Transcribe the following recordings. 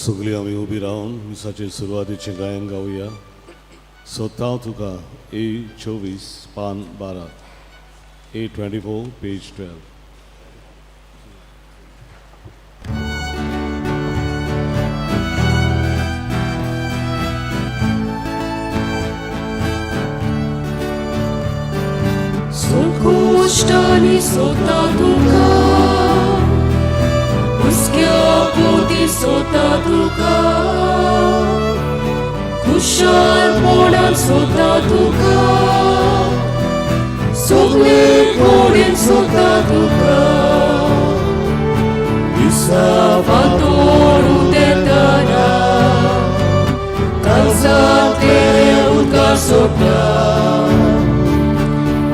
सगळीं आमी उबी रावन मिसाचे सुरवातीचें गायन गावया. सोदता तुका A24 पान 12, A24 page 12. Coștanii sota tuca, uschia poti sota tuca, kushal podan sota tuca, sogle poden sota tuca, Salvatorul de tana, calzate uca sopra.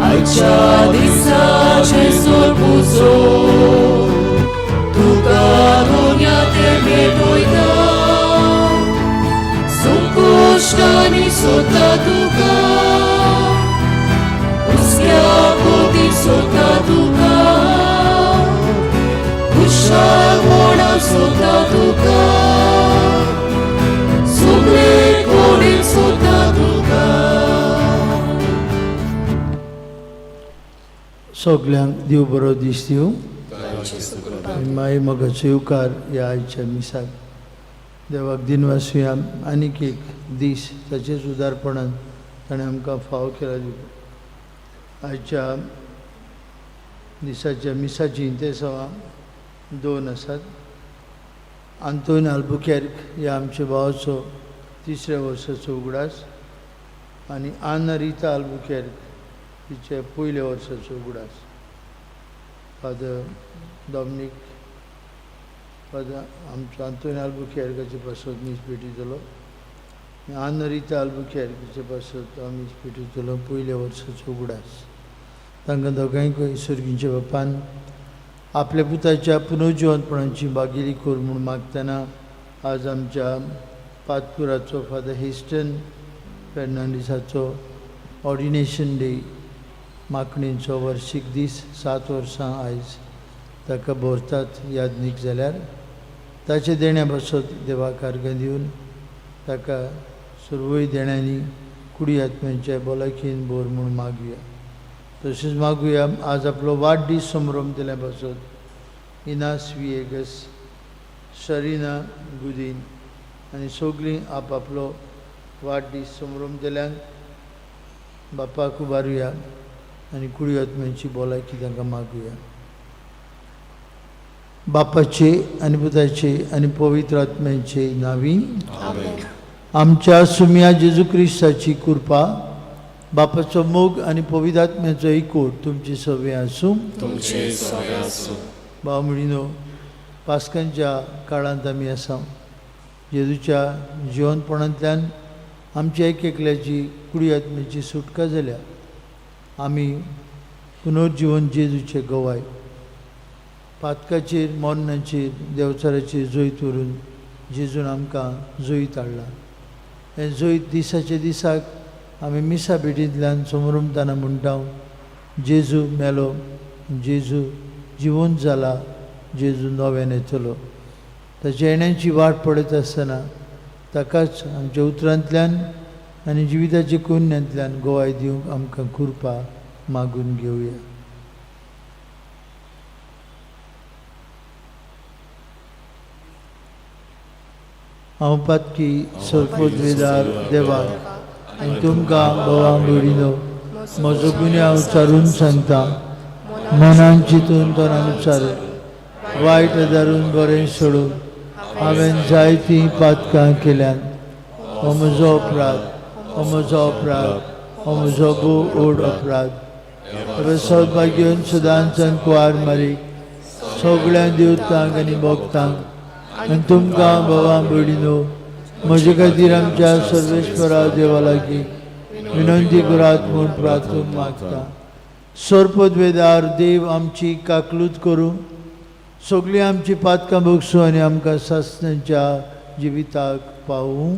Aici disace sol puso, tu ca dunia te vedoida, sunt coștanii sota tuca, uschia poti sota tuca, ușa mona sota tuca, sugle corin sota tuca. सगळ्यांक देव बरो दीस दिवं. मागीर मोगाचो येवकार ह्या आयच्या मिसाक देवाक दिनवासूया. आनीक एक दीस ताचेच उदारपणान ताणें आमकां फाव केला दिवं. आयच्या दिसाच्या मिसाची इंतेसांवां 2 आसात. आंतोन आल्बुकेर्क ह्या आमच्या भावाचो 3ऱ्या वर्साचो उगडास आनी आना रिता आल्बुकेर्क तिचे 1ल्या वर्साचो उगडास. फादर डॉमिनीक फादर आमचो आंतोनी आल्बुकेर्काचे पासत मीस भेटितलो. आना रिता आल्बुकेर्काचे पासत हांव मीस भेटितलो 1ल्या वर्साचो उगडास. तांकां दोगांयकय सर्गींच्या बापान आपल्या पुताच्या पुनर्जिवंतपणाची बागिली कर म्हूण मागतना आज आमच्या पातपुराचो फादर हेस्टन फेर्नांडीसाचो ऑर्डिनेशन डे माकणींचो वर्शीक दीस 7 वर्सां आयज ताका भोरतात यादनीक जाल्यार ताचे देण्या बसत देवाक अर्घ्य दिवन ताका सर्वय देण्यांनी कुडी आत्म्यांच्या भलायकेन भर म्हूण मागुया. तशेंच मागुया आज आपलो वाडदीस समारंभ दिल्या बसत इनास विएगस, शरिना गुदीन आनी सगळीं आपलो वाडदीस समारंभ दिल्यांक बापाक उबारुया आनी कुडी आत्म्यांची भलायकी तांकां मागुया. बापाचे आनी पुताचे आनी पवित्र आत्म्यांचे नांवी आमच्या सुम्या जेजू क्रिस्ताची कृपा, बापाचो मोग आनी पवित्र आत्म्याचो एकवट तुमचे सगळे आसूं. भाव भयणीनो, पास्कांच्या काळांत आमी आसा. जेजूच्या जिवंतपणांतल्यान आमच्या एक एकल्याची कुडी आत्म्याची सुटका जाल्या. आमी पुनर्जीवन जेजूचे गवाय. पातकाचेर मोन्नाचेर देवचाराचेर जैत व्हरून जेजून आमकां जैत हाडला. हे जैत दिसाचे दिसाक आमी मिसा भेटींतल्यान समरंभताना म्हणटा जेजू मेलो, जेजू जिवंत जाला, जेजू नव्यान येतलो. ताच्या येण्याची वाट पळयत आसतना ताकाच आमच्या उतरांतल्यान आनी जिविताच्या कोन्यांतल्यान गोवाय दिवंक आमकां कृपा मागून घेवया. हांव पातकी सर्पोद्वेदार देवाक आनी तुमकां भोवा भयणीनो म्हजो गुन्यांव उच्चारून सांगता. मनान चिंतून तोंडान उच्चारून वायट आदारून बरें सोडून हांवें जायतीं पातकां केल्यान. हो म्हजो अपराध, हो म्हजो अपराध, हो म्हजो भोव व्हड अपराध. सौभाग्यवन सदांचान कुवार मारीक सगळ्या देवतांक आनी भक्तांक आनी तुमकां भोवा भयणीनो म्हजे खातीर आमच्या सर्वेश्वरा देवा लागीं विनंती करात म्हूण प्रार्थून मागता. सर्पोद्वेदार देव आमची काकलूत करूं, सगळीं आमची पातकां भोगसूं आनी आमकां सासणाच्या जिविताक पावूं.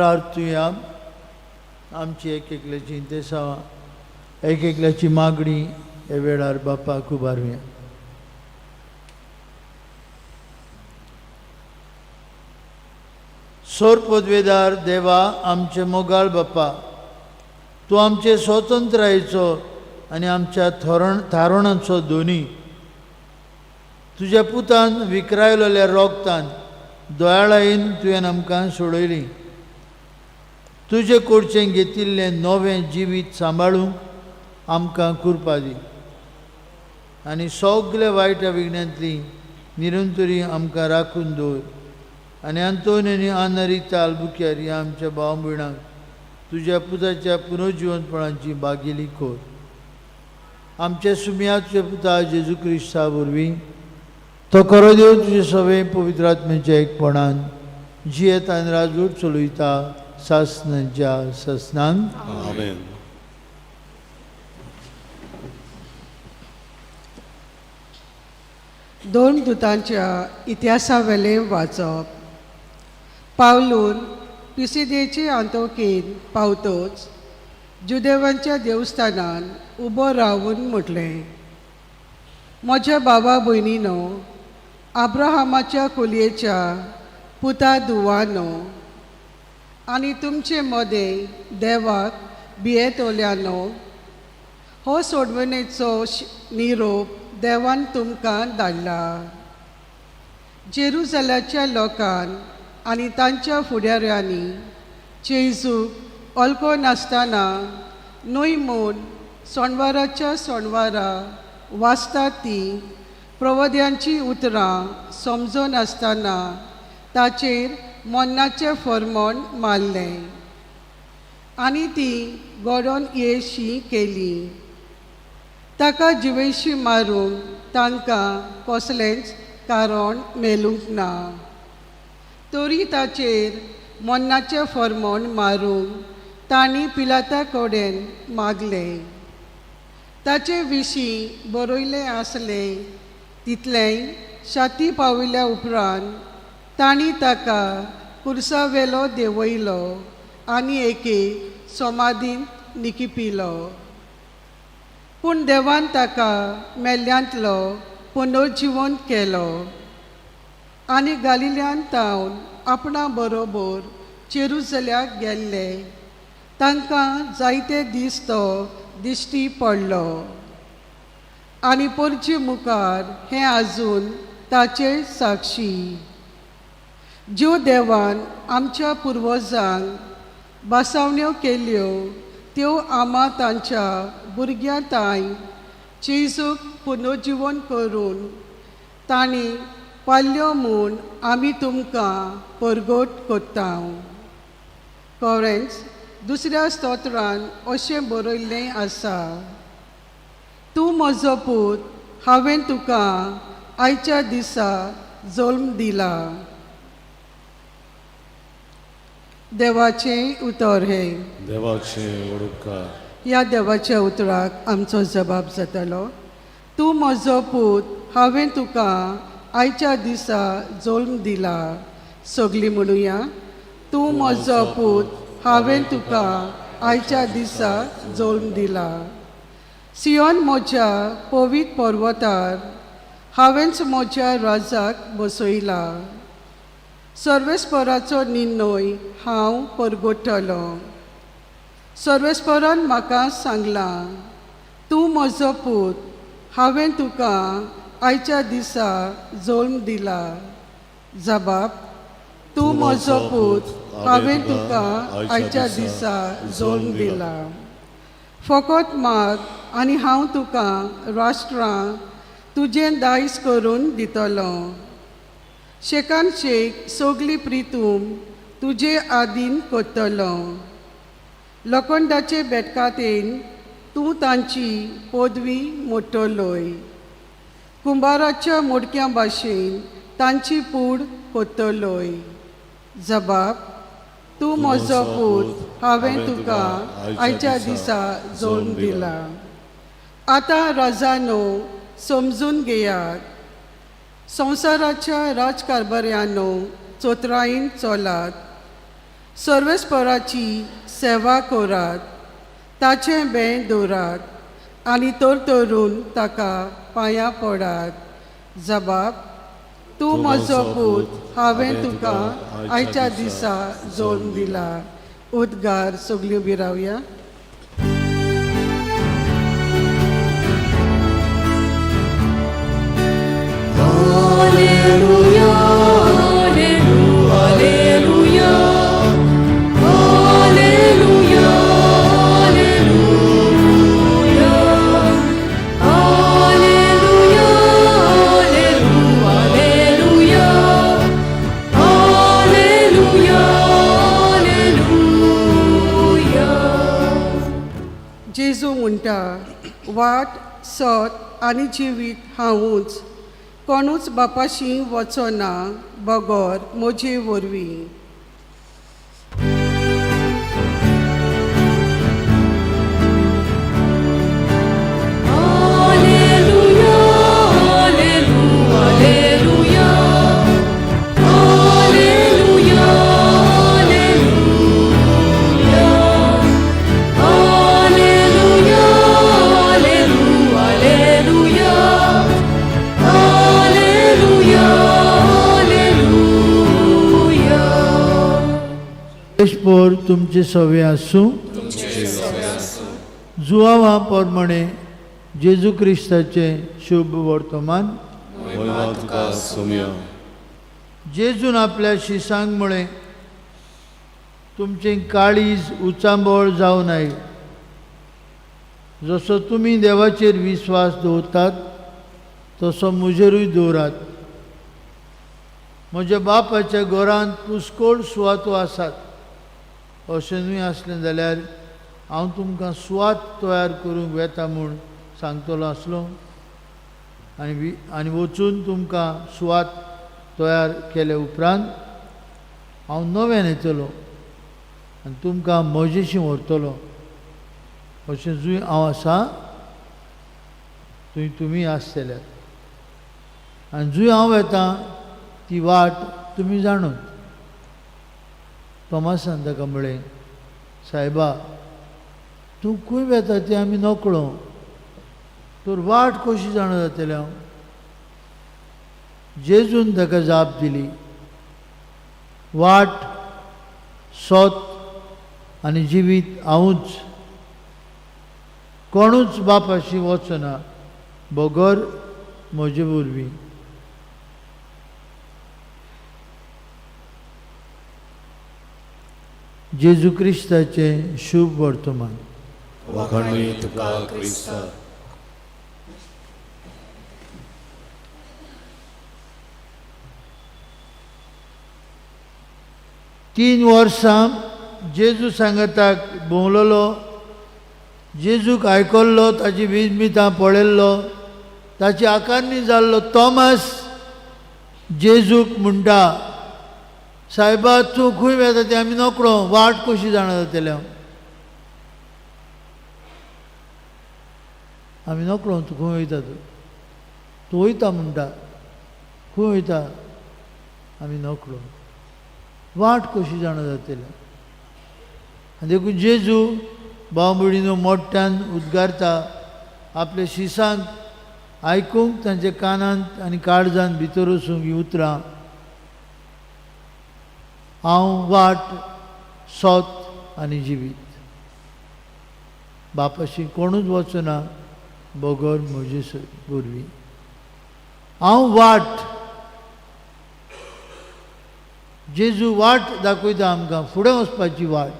प्रार्थुया. आमची एक एकल्याची इंतेसां एक एकल्याची मागणी हे वेळार बापाक उबारुया. सोर पदवेदार देवा, आमचे मोगाळ बापा, तूं आमचे स्वतंत्रायेचो आनी आमच्या थारोणाचो दोनी तुज्या पुतान विकरायलेल्या रोगतान दोयाळायेन तुवें आमकां सोडयली. तुजे कडचें घेतिल्लें नवें जिवीत सांबाळूंक आमकां कृपा दी आनी सगल्या वायट विघ्नांतली निरंतरी आमकां राखून दवर. आनी आंतोनी आनी आनारिता आल्बुक्यार ह्या आमच्या भाव भयणांक तुज्या पुताच्या पुनर्जिवनपणाची बागेली कोर. आमच्या सुमयाच्या पुता जेजू क्रिस्ता वरवीं तो खरो देव तुजे सवे पवित्र आत्म्याच्या एकपणान जियेत आनी राजवट चलयता सासनांच्या सासनान. आमेन. दोन दुतांच्या इतिहासा वेलें वाचप. पावलून पिसिदेचे आंतोकेन पावतोच जुदेवांच्या देवस्थानान उबो रावून म्हटलें, म्हज्या बाबा भयणीनो, आब्राहामाच्या कुलयेच्या पुता धुवानो आनी तुमचे मदें देवाक भियेतोल्यानो, हो सोडवणेचो निरोप देवान तुमकां धाडला. जेरुसलेमाच्या लोकान आनी तांच्या फुडाऱ्यांनी जेजूक अल्को नासतना न्हय म्हूण सोणवाराच्या सोणवारा वाचतात ती प्रवद्यांची उतरां समजो नासतना ताचेर मन्नाचें फर्मोण मारलें आनी ती घडोवन येशी केली. ताका जिवेशी मारूंक तांकां कसलेंच कारण मेलूंक ना. तरी ताचेर मन्नाचें फर्मोण मारूंक तांणी पिलाता कडेन मागलें. ताचे विशीं बरयलें आसलें तितलेंय छाती पाविल्ल्या उपरांत तांणी ताका कुर्सावेलो देंवयलो आनी एके समाधींत निकिपिलो. पूण देवान ताका मेल्ल्यांतलो पुनर्जिवन केलो आनी गालिल्यांत तावन आपणा बरोबर जेरुसल्याक गेल्ले तांकां जायते दीस तो दिश्टी पडलो. आनी परचे मुखार हें आजून ताचे साक्षी. ज्यो देवान आमच्या पुर्वजांक बासावण्यो केल्यो त्यो आमा तांच्या भुरग्यांताय जेजूक पुनर्जिवन करून तांणी पाल्यो म्हूण आमी तुमकां परगट कोत्ता. कोरेंस दुसऱ्या स्तोत्रान अशें बरयल्लें आसा, तूं म्हजो पूत, हांवें तुका आयच्या दिसा जल्म दिला. देवाचें उतर हे. देवाचें उपकार. ह्या देवाच्या उतराक आमचो जबाब जातालो. तूं म्हजो पूत, हांवें तुका आयच्या दिसा जल्म दिला. सगळीं म्हणुया, तूं म्हजो पूत, हांवें तुका आयच्या दिसा जल्म दिला. सियोन म्हज्या पवित्र पर्वतार हांवेंच म्हज्या राजाक बसयला. सर्वेस्पराचो निर्णय हांव परगटतलो. सर्वेस्परान म्हाका सांगलां, तूं म्हजो पूत, हांवें तुका आयच्या दिसा जल्म दिला. जबाब, तूं म्हजो पूत, हांवें तुका आयच्या दिसा जल्म दिला. फकत माग आनी हांव तुका राष्ट्रां तुजें दायज करून दितलो. शेकान शेक सगली प्रितूम तुजे आदीन कोत्तलो. लोखंडाचे बेटकातेन तूं तांची पदवी मोडटलोय. कुंभाराच्या मोडक्या भाशेन तांची कूड कोत्तलोय. जबाब, तूं म्हजो पूत, हांवें तुका आयच्या दिसा जल्म दिला. आतां राजानो समजून घेयात, संवसाराच्या राजकारभाऱ्यांनो चोत्रायेन चलात. सर्वेस्पराची सेवा करात, ताचें बें दवरात आनी तरून ताका पांयां पडात. जबाब: तूं म्हजो पूत, हांवें तुका आयच्या दिसा जोडून दिला. उद्गार सगळीं उबी रावया. Alleluia, Alleluia, Alleluia, Alleluia, Alleluia, Alleluia, Alleluia, Alleluia. जेजू म्हणटा, वाट, सत आनी जिवीत हांवूच. कोणूच बापाशी वचना बगोर म्हजे वरवीं. Alleluia, Alleluia, Alleluia, Alleluia, Alleluia, Alleluia, Alleluia, Alleluia, Alleluia. देशभर तुमचे सवे आसूं. जुवावा पोरमणे जेजू क्रिस्ताचे शुभ वर्तमान. महिमा तुका सोम्या. जेजून आपल्या शिसांक म्हळें, तुमचें काळीज उचांबळ जावं नये. जसो तुमी देवाचेर विस्वास दवरतात तसो म्हजेरूय दवरात. म्हज्या बापाच्या घरांत पुष्कळ सुवातो आसात. अशें न्हय आसलें जाल्यार हांव तुमकां सुवात तयार करूंक वेता म्हूण सांगतलो आसलो, आनी वचून तुमकां सुवात तयार केले उपरांत हांव नवें येतलो आनी तुमकां म्हजेशी व्हरतलो. अशें जूय हांव आसा थंय तुमी आसतल्यात. आनी जूय हांव येता ती वाट तुमी जाणूत. तोमासान ताका म्हळें, सायबा, तूं खंय वेता तें आमी नकळो, तर वाट कशी जाणा जातलें हांव? जेजून ताका जाप दिली, वाट, सोत आनी जिवीत हांवूच. कोणूच बापाशी वचना बगर म्हजे वरवीं. जेजू क्रिस्ताचे शुभ वर्तमान. वखणी तुका क्रिस्ता. 3 वर्सां जेजू सांगताक भोंवलोलो, जेजूक आयकल्लो, ताची विजमितां पळयल्लो, ताची आकारणी जाल्लो तोमास जेजूक म्हणटा, सायबा, तूं खंय वेता तें आमी नकळो, वाट कशी जाणा जातलें हांव? आमी नकळो तूं खंय वयता. तूं वयता म्हणटा, खंय वयता आमी नकळो, वाट कशी जाणा जातलें? आनी देखून जेजू भाव भयणीनो मोठ्यान उद्गारता, आपल्या शिसांक आयकूंक तांच्या कानांत आनी काळजांत भितर वचूंक ही उतरां, हांव वाट, सोत आनी जिवीत. बापाशी कोणूच वचना बगर म्हजे वरवीं. हांव वाट. जेजू वाट दाखयता आमकां, फुडें वचपाची वाट.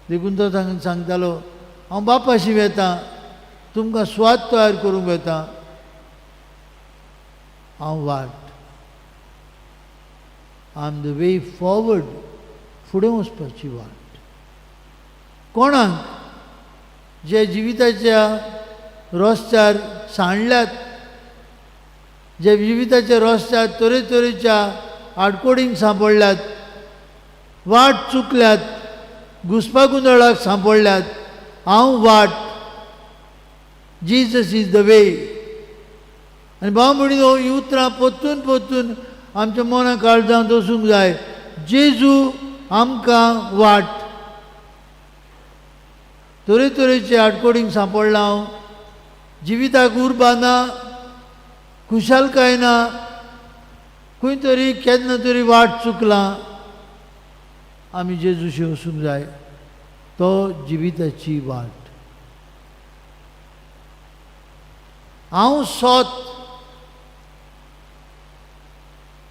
देखून तो सांगतालो, हांव बापाशी वेतां, तुमकां स्वाद तयार करूंक वेतां. हांव वाट. I am the way forward. फुडें वचपाची वाट. कोणाक जे जिविताच्या रस्त्यार सांडल्यात, जे जिविताच्या रस्त्यार तरेतरेच्या आडकोडींक सांपडल्यात, वाट चुकल्यात, घुसपागोंदळाक सांपडल्यात, हांव वाट. Jesus is the way. आनी भाव भयणीनो, ही उतरां पोत्तून पोत्तून आमच्या मना काळजांत वचूंक जाय. जेजू आमकां वाट. तरेतरेचे आडकोडींक सांपडलां हांव. जिविताक उर्बा ना, खुशालकाय ना, खंय तरी केन्ना तरी वाट चुकलां. आमी जेजूशी वचूंक जाय. तो जिविताची वाट. हांव सोत.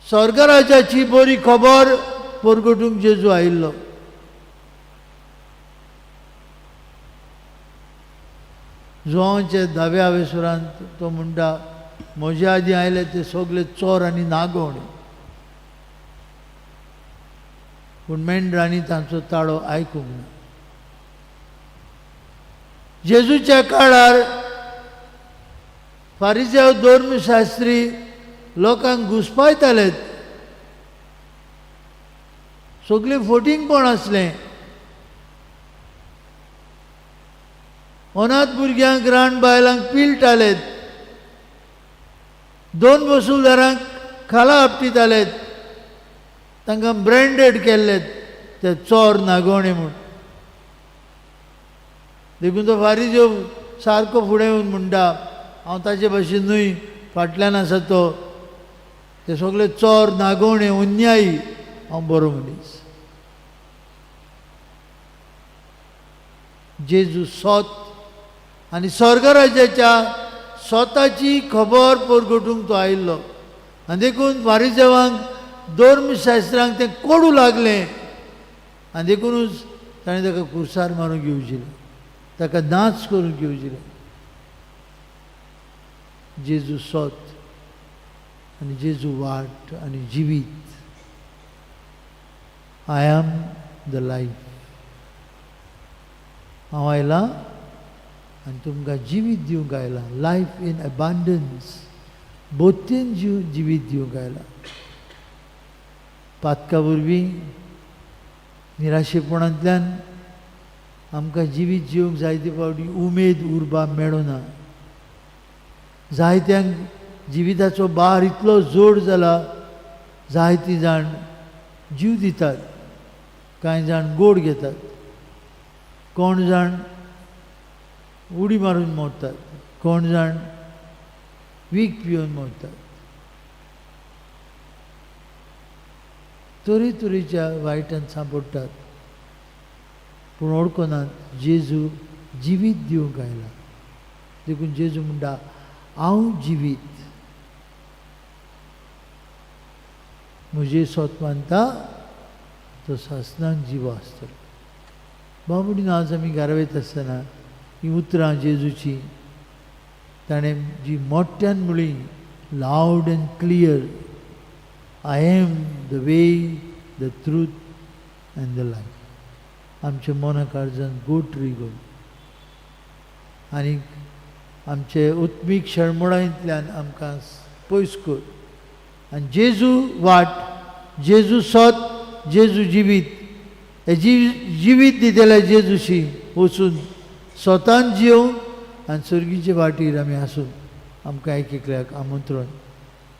स्वर्गराज्याची बरी खबर परगटूंक जेजू आयिल्लो. जुवांचे 10व्या सुरांत तो म्हणटा, म्हजे आदीं आयले ते सगळे चोर आनी नागोण, पूण मेंढरांनी तांचो ताळो आयकूंक ना. जेजूच्या काळार फारिझेव धर्मशास्त्री लोकांक घुस्पायतालेत. सगळीं फटींगपण आसलें. अनाथ भुरग्यांक रान बायलांक पिलटालेत. 2 वसूलदारांक खाला आपटितालेत. तांकां ब्रँडेड केल्लेत ते चोर नागोणे म्हूण. देखून तो फारिझेव सारको फुडें येवन म्हणटा, हांव ताचे भाशेन न्हय, फाटल्यान आसा तो, ते सगळे चोर नागोणे अन्यायी, हांव बरो मनीस. जेजू सोत आनी स्वर्गराज्याच्या स्वताची खबर परगटूंक तो आयिल्लो. आनी देखून फारिझेवांक धर्मशास्त्रांक तें कोडू लागलें. आनी देखूनच ताणें ताका कुर्सार मारूंक येवजिलें, ताका नाच करूंक येवजिलें. जेजू सोत आनी जेजू वाट आनी जिवीत. I am the life. हांव आयलां आनी तुमकां जिवीत दिवंक आयलां. Life in अबांडन्स. बोतीन जिवीत दिवंक आयलां. पातका वरवीं निराशेपणांतल्यान आमकां जिवीत जिवंक जायते फावटी उमेद उर्बा मेळना. जायत्यांक जिविताचो भार इतलो जड जाला, जायतीं जाण जीव दितात, कांय जाण गोड घेतात, कोण जाण उडी मारून मरतात, कोण जाण वीख पिवन मरतात. तरेतरेच्या वायटांत सांपडटात, पूण ओळखनात जेजू जिवीत दिवंक आयला. देखून जेजू म्हणटा, हांव जिवीत. म्हजे सोत मानता तो सासणांक जिवो आसतलो. बाबडीन आज आमी घरा वयता आसतना ही उतरां जेजूची ताणें जी मोठ्यान म्हळी, loud and clear, I am the way, the truth and the life. आमच्या मना काळजांत गोट रिगो आनी आमचे उत्मीक शळमळांतल्यान आमकां पयस कर. आनी जेजू वाट, जेजू सोत, जेजू जिवीत. हे जिवीत दितले जेजूशी वचून स्वतान जिवंक आनी सर्गीचे वाटेर आमी आसून आमकां एक एकल्याक आमंत्रण.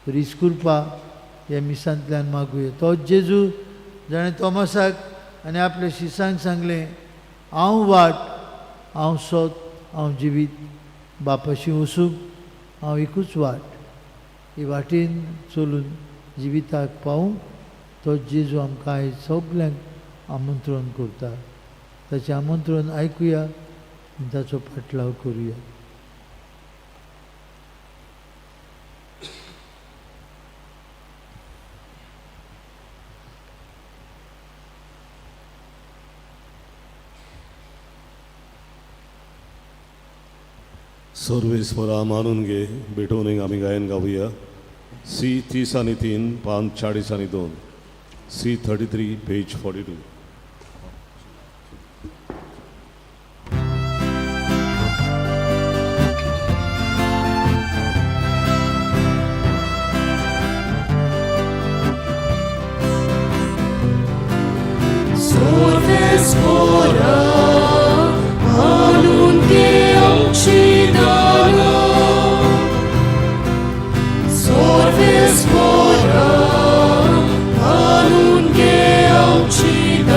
तर इस्कुर्पा ह्या मिसांतल्यान मागुया. तोच जेजू जाणें तोमासाक आनी आपल्या शिसांक सांगलें, हांव वाट, हांव सोत, हांव जिवीत. बापाशी वचूंक हांव एकूच वाट. ही वाटेन चलून जिविताक पावूंक तो जेजू आमकां आयज सगल्यांक आमंत्रण करता. ताचें आमंत्रण आयकुया आनी ताचो फाटलाव करुया. सर्वेस्परा मानून घे भेटून आमी गायन गावया. सी 30 पान 40 C 33 page 42. Sorvespora, anunche occidana. Sorvespora, anunche occidana.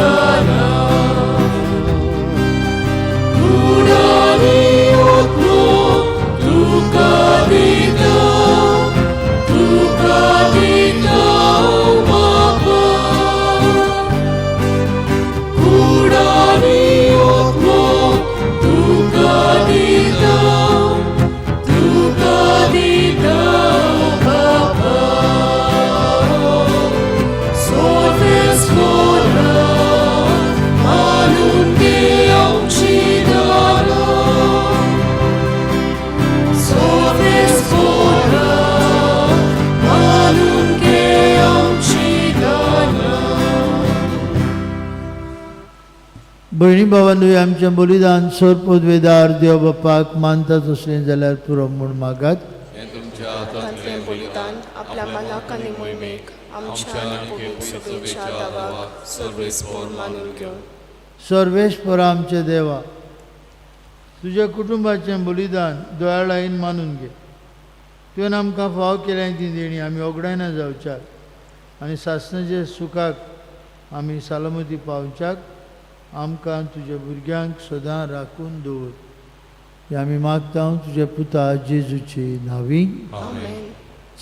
भयणी भावांनी आमचें बलिदान सर पदवेदार देव बापाक मानतात असलें जाल्यार पुरो म्हूण मागात. हें तुमच्या हातांतलें बलिदान आपल्या मनाक आनी मोहिमेक आमच्या आनी पवित्र सभेच्या दावाक सर्वेस्पर मानून घेवन सर्वेस्परा आमचे देवा, तुज्या कुटुंबाचें बलिदान दोळाळायेन मानून घे. तुवें आमकां फाव केल्या ती देणी आमी ओगडायना जावच्याक आनी सासणाच्या सुखाक आमी सालमती पावच्याक आमकां तुज्या भुरग्यांक सदां राखून दवर. हें आमी मागता तुज्या पुता जेजूची नांवी. आमेन.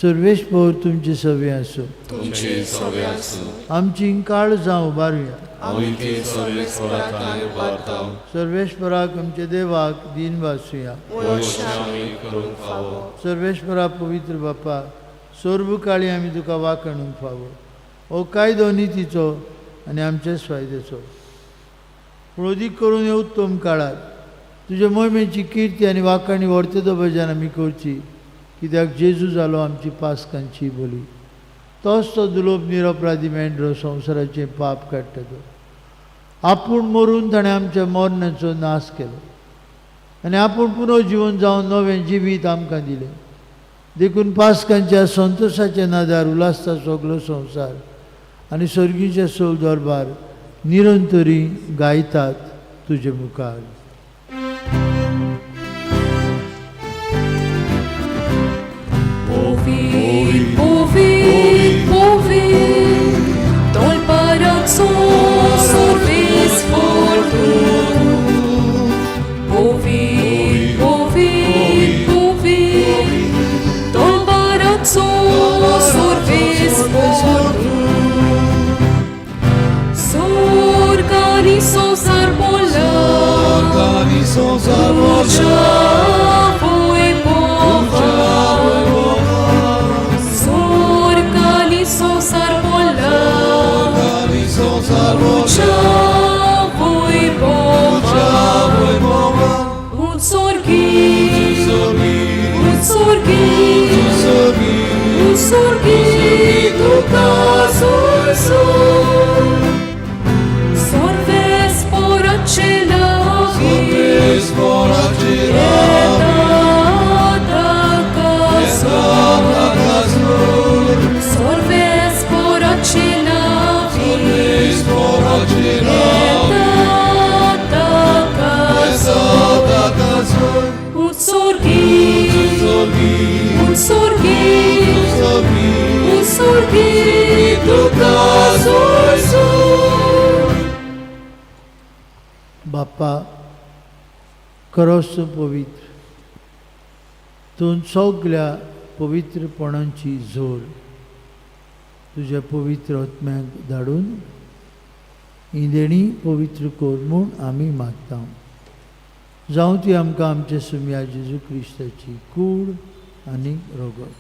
सर्वेस्पर तुमची सवे आसूं. तुमची सवे आसूं. आमची काळ जावं उबारुया. आमी ती सर्वेस्पराक उबारता. सर्वेस्पराक आमच्या देवाक दिन वासुया. वर्ष आमी करूंक फावो. सर्वेस्परा पवित्र बापा, सोर्बुकाळी आमी तुका वाकणूंक फावो. हो कायदो नितीचो आनी आमच्या फायद्याचो. पूण अदीक करून ह्या उत्तम काळात तुज्या मोहिमेची किर्ती आनी वाखाणी वर्तेदो भजन आमी करची, कित्याक जेजू जालो आमची पासकांची बली. तोच तो दुलोप निरपराधी मेंढरो संवसाराचें पाप काडटा तो. आपूण मरून ताणें आमच्या मरणाचो नाश केलो आनी आपूण पुनर्जीवन जावन नवें जिवीत आमकां दिलें. देखून पासकांच्या संतोशाच्या नादार उलासता सगलो संवसार आनी सर्गीचे सोल दरबार निरंतरी गायतात तुजे मुखार. Ovid, Ovid, Ovid, dol palazzo sorvespor tu. Ovid, Ovid, Ovid, dol palazzo sorvespor tu. Sorganisos arbola, Sorganisos arbola, voi pova. Sorganisos arbola, voi pova. Un sorghi, un sorghi, tu caso sol. Sorves poracelavi, sorves poracelavi, un sorghi, un sorghi, tu caso sol. बाप्पा, खरोच तूं पवित्र. तूं सगल्या पवित्रपणांची जोर तुज्या पवित्र आत्म्याक धाडून ही देणी पवित्र कर म्हूण आमी मागता. जावं ती आमकां आमच्या सुम्या जेजू क्रिस्ताची कूड आनी रोगत.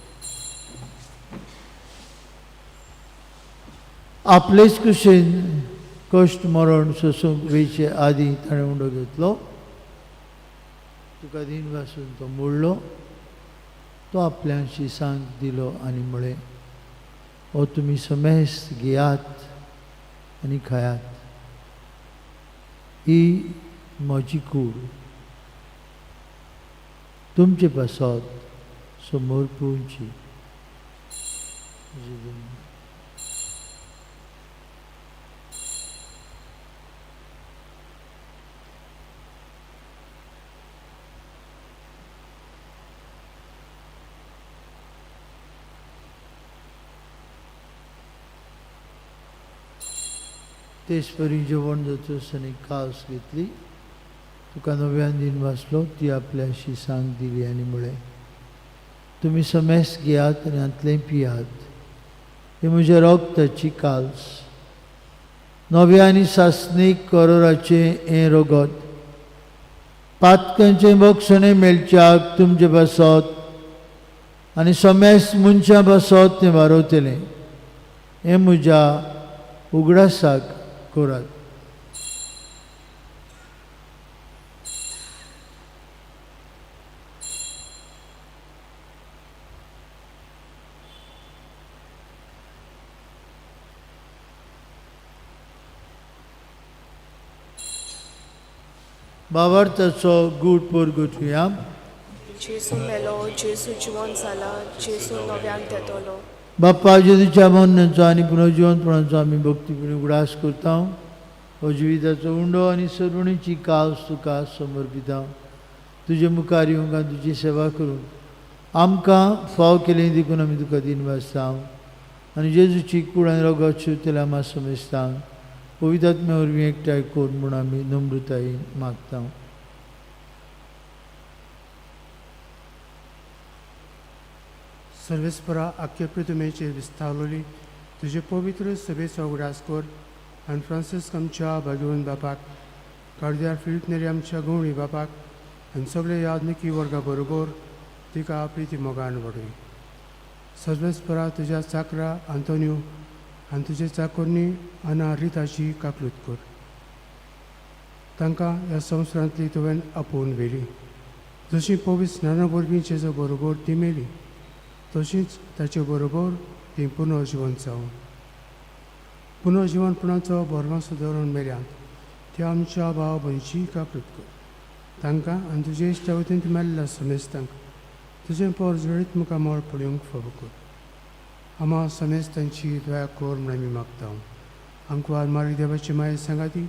आपलेच कुशीन कश्ट मरण सोसूंक वेचे आदी ताणें उंडो घेतलो. तुका दिन वासून तो मोडलो. तो आपल्याशी सांग दिलो आनी म्हळें, हो तुमी समेस्त घेयात आनी खायात. ही म्हजी कूड. तुमचे पासत समोर पोवची. तेच परी जेवण जातूस आनी कास घेतली. तुका नव्यान दिन वाचलो. ती आपल्याशी सांग दिली आनी म्हळें, तुमी समेस्त घेयात आनी हातलें पियात. ही म्हज्या रोगताची काल्स. नव्या आनी सासणीक करोराचें हें रोगत. पातकांचें भक्षणें मेळच्याक तुमचे बसत आनी समेस्त मनशां बसत तें वारयतलें. हें म्हज्या उगडासाक करात. भावार्थाचो गूढ परगटुया. जेसू मेलो, जेसू जिवंत जाला, जेसू नव्यान येतलो. बाप्पा जेजूच्या मरणाचो आनी पुनर्जिवंतपणाचो आमी भक्तीपूर्ण उगडास करता. हो जिविताचो उंडो आनी सरवणीची कास तुका समर्पिता. तुजे मुखार येवंक आनी तुजी सेवा करून आमकां फाव केलें देखून आमी तुका दिनवासता. आनी जेजूची कूड आनी रगत शिवतले आमी समजता. पवित्र आत्म्या वरवीं एकठांय कोर म्हूण आमी नम्रतायेन मागता. सर्वेस्परा आख्या पृथ्वीचेर विस्तारलेली तुजे पवित्र सभेचो उगडास कर आनी फ्रांसीस आमच्या भाग्यवन बापाक, कार्दियाल फिलीप नेरी आमच्या गवळी बापाक आनी सगळे यादनिकी वर्गा बरोबर तिका प्रिती मोगान वडय. सर्वेस्परा तुज्या चाकरा आंतोन्यो आनी तुजे चाकोरनी आना रिताची काकलूत कर. तांकां ह्या संवसारांतली तुवें आपोवन व्हेली. जशी पवित्र स्नाना वरवीं जेजो बरोबर ती मेली, तशींच ताचे बरोबर ती पुनर्जिवंत जावन पुनर्जिवंतपणाचो भरवंसो धरून मेल्यात त्या आमच्या भाव भयणीची काकलूत कर. तांकां आनी तुजे इश्टा वतीन ती मेल्ल्या समेस्तांक तुजें पर जळीत मुखार मोळ पडूंक फावो कर. आम्हा समेस्तांची दया कर म्हूण आमी मागता. आमकां मारी देवाची माये सांगाती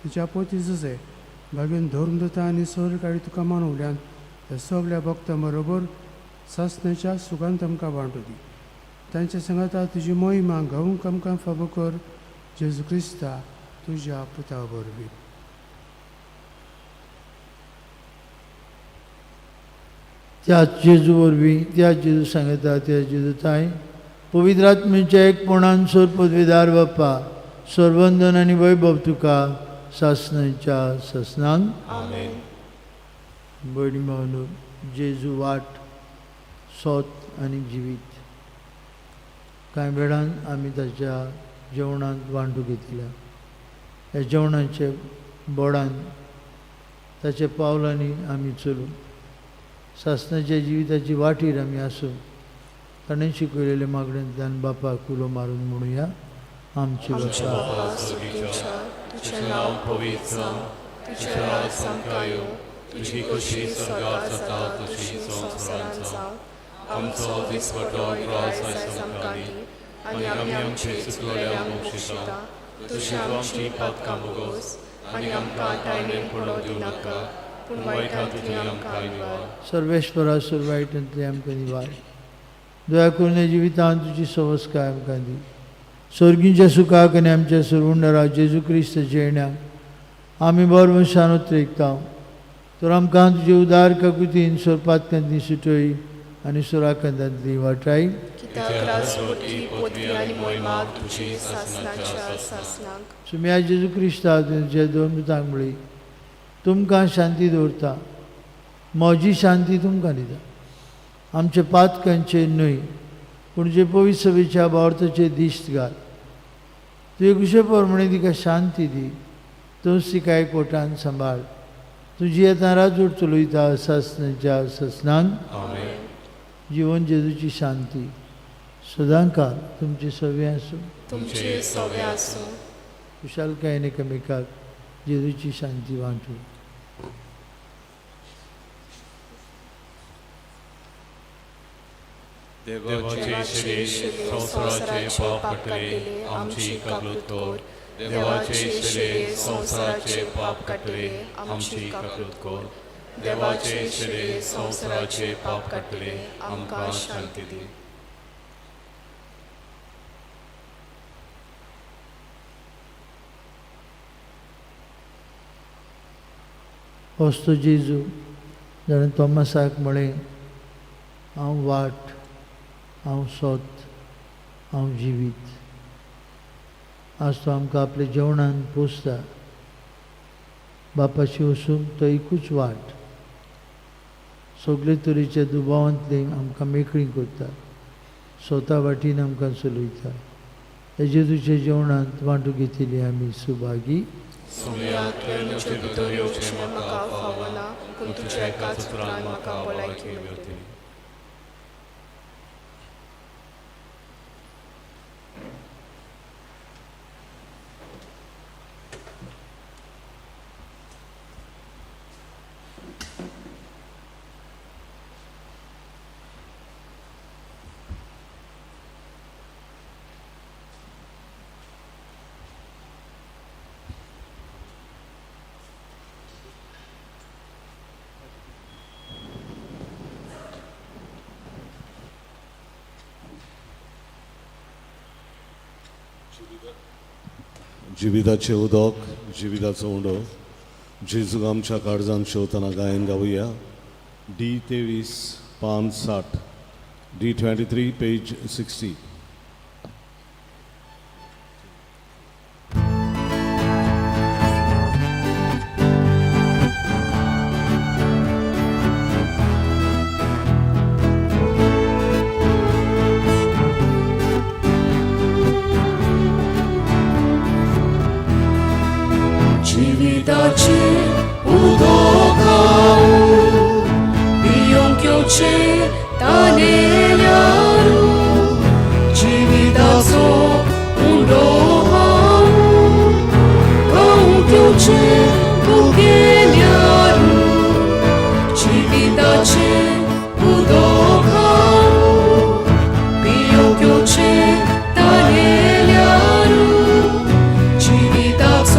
तुज्या पोती झुजे भाग्यन धर्म दोता आनी सर काडी तुका मानवल्यान त्या सगळ्या भक्तां बरोबर सासण्याच्या सुखांत आमकां वांटू दी. तांच्या सांगाता तुजी मोहिमा गावूंक आमकां फावो कर. जेजू क्रिस्ता तुज्या पुता वरवीं. त्या जेजू वरवीं, त्या जेजू सांगता त्या जेजू ताय पवित्र आत्म्याच्या एकपणान सोर पदवीदार बाप्पा, सर्वंदन आनी वैभव तुका सासणाच्या ससनान. बडी मावलो जेजू वाट, सोत आनी जिवीत. कांय वेळान आमी ताच्या जेवणांत वांटू घेतल्या. ह्या जेवणाचे बोडान ताच्या पावलांनी आमी चलूं सासणाच्या जिविताची वाटेर आमी आसूं. ताणें शिकयलेले मागण्यांतल्यान बापाक उलो मारून म्हणुया. आमचे बापा तुझें नांव पवित्र जावं, तुजें राज आमकां येवं, तुजी कशी स्वर्गांत जाता तशी संवसारांत जावं. आमचो दिसवटो रायज आयज आमकां दी आनी आमी आमचे चुकलेल्यांक बक्षिता. तशी आमची पातकां बोगोस आनी आमकां टायमेन पडो दिनाका, पूण वायटांतली आमकां निवार. सर्वेश्वरा सुरवायटांतली आमकां निवार. दया करून ह्या जिवितांत तुजी संस्कार आमकां दी. सर्गींच्या सुखाक आनी आमच्या सर्वुंडरा जेजू क्रिस्ताच्या येण्याक आमी बरवंशान उतरेकता. तर आमकां तुजे उदार काकुतीन सोरपातकांतली सुटय आनी सुराकांतांतली वाटाय. कित्याक राजवटी, पदवी आनी मोहिमा तुजी सासणाच्या सासणाक. सुम्या जेजू क्रिस्ता तुमच्या दोन पुतांक म्हळी तुमकां शांती दवरता. म्हजी शांती तुमकां दिता. आमच्या पातकांचेर न्हय पूण जे पवित्र सभेच्या भावार्थाचेर दिश्ट घाल. तुजे कुशे प्रमाणे तिका शांती दी. तूंच तिका एकवटान सांबाळ. तुजी आतां राजवट चलयता सासणाच्या ससनान. जिवन जेजूची शांती सदां काळ तुमचे सवे आसूं. तुमचे सवे आसूं. कुशालकायेन एकामेकाक जेजूची शांती वांटूं. देवाचे श्री संवसाराचे पाप काटले आमची काकलूत कर. देवाचे श्री संवसाराचे पाप काटले आमची काकलूत कर. देवाचे श्री संवसाराचे पाप काटले आमकां शांती दी. असतो जेजू जाणें तोमासाक म्हळें हांव वाट, हांव सोत, हांव जिवीत. आज तो आमकां आपल्या जेवणान पोसता. बापाची वचूंक तो एकूच वाट. सगळे तरेच्या दुबावांतले आमकां मेकळीं करता. स्वता वाटेन आमकां चलयता. हे जेजूच्या जेवणांत वांटू घेतिल्ली आमी सुभागी. सुमया तुवें म्हजे भितर येवचें म्हाका फावना, पूण तुज्या एकाच उतरान म्हाका भलायकी मेळटली. जिविताचे उदक जिविताचो उंडो जेजूक आमच्या काळजांत शेवतना गायन गावया. D23 पान 60, D23 पेज 60. 지위다치 우도가우 비용교체 따내냐루 지위다소 운도하우 가우교체 우게냐루 지위다치 우도가우 비용교체 따내냐루 지위다소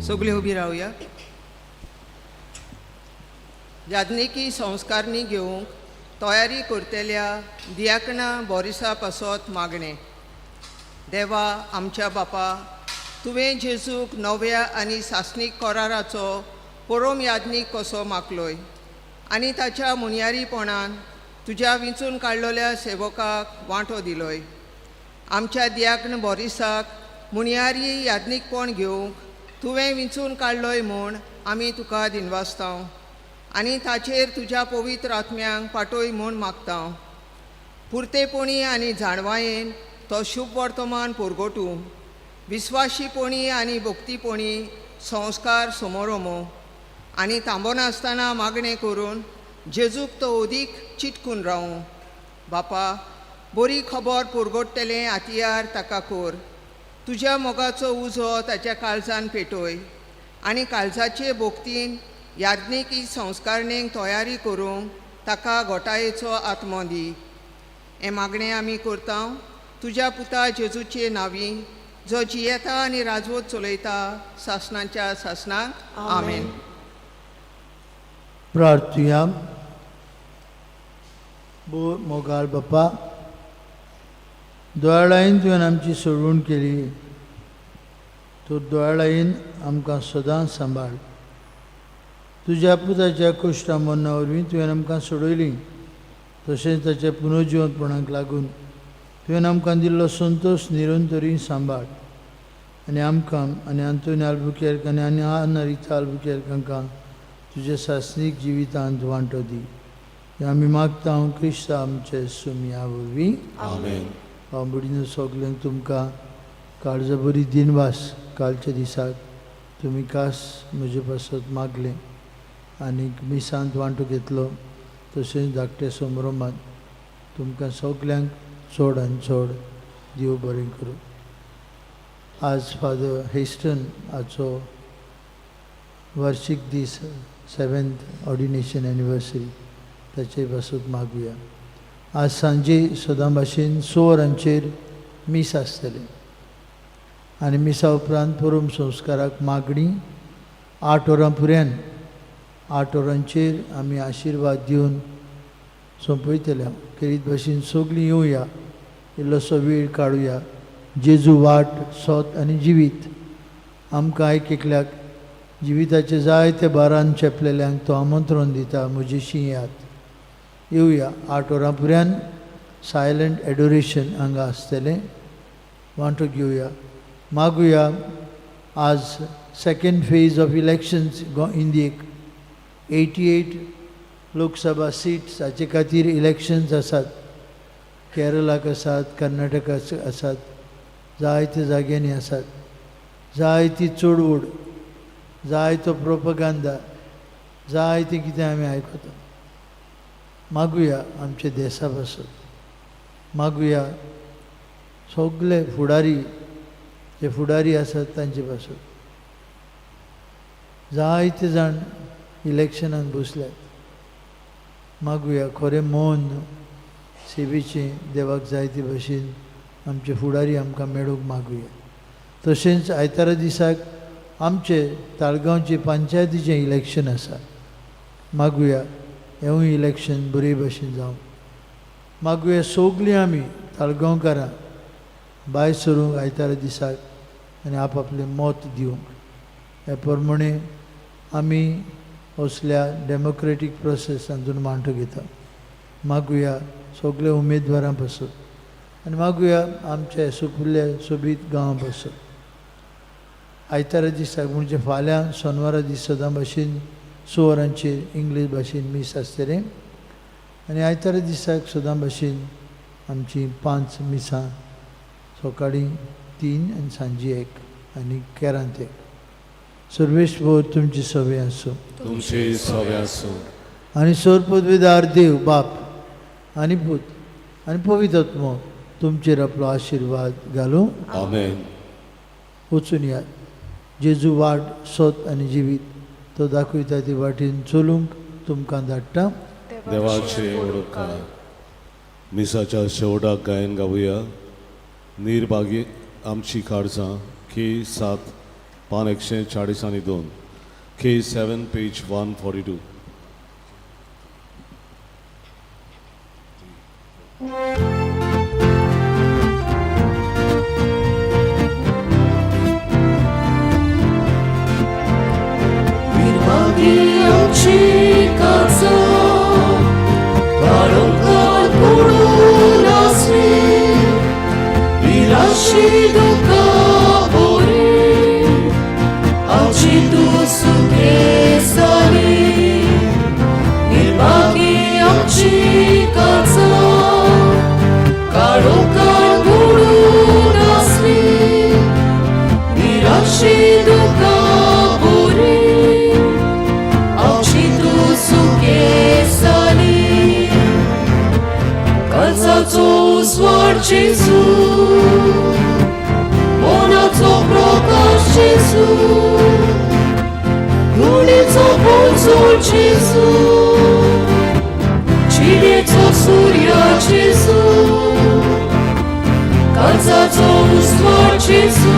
सगळे उबी रावया. याज्ञिकी संस्कारणी घेवंक तयारी करतल्या दियाकणा बोरिसा पासत मागणें. देवा आमच्या बापा, तुवें जेजूक नव्या आनी सासणीक कराराचो परम याज्ञीक कसो मागलोय आनी ताच्या मुनयारीपणान तुज्या विंचून काडलेल्या सेवकाक वांटो दिलोय. आमच्या दियाकण बोरिसाक मुनयारी याज्ञीकपण घेवंक तुवें विंचून काडलोय म्हूण आमी तुका दिनवासतां आनी ताचेर तुज्या पवित्र आत्म्यांक पाठोय म्हूण मागतां. पुर्तेपणी आनी जाणवायेन तो शुभ वर्तमान पुरगोटू विस्वाशीपणी आनी भक्तीपणी संस्कार समोरमो आनी थांबनासतना मागणें करून जेजूक तो अदीक चिटकून रावूं. बापा, बरी खबर पुरगोडटलें हातियार ताका कोर. तुज्या मोगाचो उजो ताच्या काळजान पेटोय आनी काळजाचे भोक्तीन याज्ञिकी संस्कारणेक तयारी करूंक ताका घोटायेचो आत्मो दी. हें मागणें आमी करता तुज्या पुता जेजूचे नांवी, जो जियेता आनी राजवत चलयता सासणांच्या सासणाक. आमेन. प्रार्थुया. मोगाळ बापा, दोळायेन तुवें आमची सोडवण केली, तो दोळायेन आमकां सदांच सांबाळ. तुज्या पुताच्या कश्टा मरना वरवीं तुवें आमकां सोडयली, तशेंच ताच्या पुनर्जिवंतपणाक लागून तुवें आमकां दिल्लो संतोश निरंतरी सांबाळ. आनी आमकां आनी आंतोनी आल्बुकेर्क आनी आनारिता आल्बुकेर्कांकां तुज्या सासणीक जिवितांत वांटो दी. हें आमी मागता क्रिस्ता आमचे सुमिया वरवीं. आमेन. बांबुडीनो सगल्यांक तुमकां काळजा बरी दिनवास कालच्या दिसाक तुमी खास म्हजे पासत मागलें आनीक मिसांत वांटो घेतलो तशेंच धाकट्या समारंभांत तुमकां सगल्यांक चड आनी चड देव बरें करूं. आज फादर हेस्टन हाचो वार्षिक दीस 7th ऑर्डिनेशन एनिवर्सरी ताचे पासून मागुया. आज सांजे सदां भाशेन 6 वरांचेर मीस आसतलें आनी मिसा उपरांत परम संस्काराक मागणी 8 वरां पुऱ्यान 8 वरांचेर आमी आशिर्वाद दिवन सोंपयतले. खेरीत भाशेन सगळीं येवया, इल्लोसो वेळ काडुया. जेजू वाट सोत आनी जिवीत आमकां एक एकल्याक जिविताचे जायते बारान चेपलेल्यांक तो आमंत्रण दिता, म्हजेशी यात. येवया. 8 वरां पुऱ्यान सायलंट एडोरेशन हांगा आसतलें. वांटो घेवया, मागुया. आज सेकंड फेज ऑफ इलेक्शन्स इंडियेक 88 लोकसभा सीट्स हाचे खातीर इलेक्शन्स आसात. केरळाक आसात, कर्नाटकाक आसात, जायते जाग्यांनी आसात. जायती चडवड, जायतो प्रोपगंदा, जायते कितें आमी आयकता. मागुया आमचे देशा पासून, मागुया सगळे फुडारी जे फुडारी आसात तांचे पासून. जायते जाण इलेक्शनाक बसल्यात. मागुया खरें मौन सेवेचें देवाक जाय ते भशेन आमचे फुडारी आमकां मेळूंक मागुया. तशेंच आयतारा दिसाक आमचे ताळगांवचे पंचायतीचें इलेक्शन आसा. मागुया हेंवूय इलेक्शन बरे भशेन जावं. मागुया सगळीं आमी ताळगांवकारां भायर सरूंक आयतारा दिसाक आनी आपआपलें मत दिवंक. हे प्रमाणे आमी असल्या डेमोक्रेटीक प्रोसेस हातूंत वांटो घेता. मागुया सगळ्या उमेदवारां पासून आनी मागुया आमच्या सुपुल्ल्या सोबीत गांवां पासून. आयतारा दिसाक म्हणजे फाल्यां शेनवारा दीस सदां भाशेन 6 वरांचेर इंग्लीश भाशेन मीस आसतलें आनी आयतारा दिसाक सदां भाशेन आमची 5 मिसां, सकाळीं 3 आनी सांजे 1 आनी केरांत 1. सर्वेश्वर तुमची सवय आसूं. तुमचे सवे आसूं. आनी सर्वपदवीदार देव बाप आनी पूत आनी पवित्र आत्मो तुमचेर आपलो आशिर्वाद घालूं. आमेन. वचून यात. जेजू वाट सोत आनी जिवीत तो दाखयता ते वाटेन चलूंक तुमकां धाडटा. देवाचे ओळखकार. मिसाच्या शेवटाक गायन गावुया. निर्भागी आमची काळजां K 7 पान 142 K 7 पेज 142. आमची काळजां वाळूंकात पडून आसली, निराशी दुखां भोरी आमची तूं सुकें जाली. निर्भागी आमची काळजां वाळूंकात पडून आसली, निराशी दुखां भोरी काळजाचो उजवाड जेजू, मोनाचो प्रकाश जेजू, कुडीचो पोंचोल जेजू, जिणेचो सूर्य जेजू. काळजाचो उजवाड जेजू,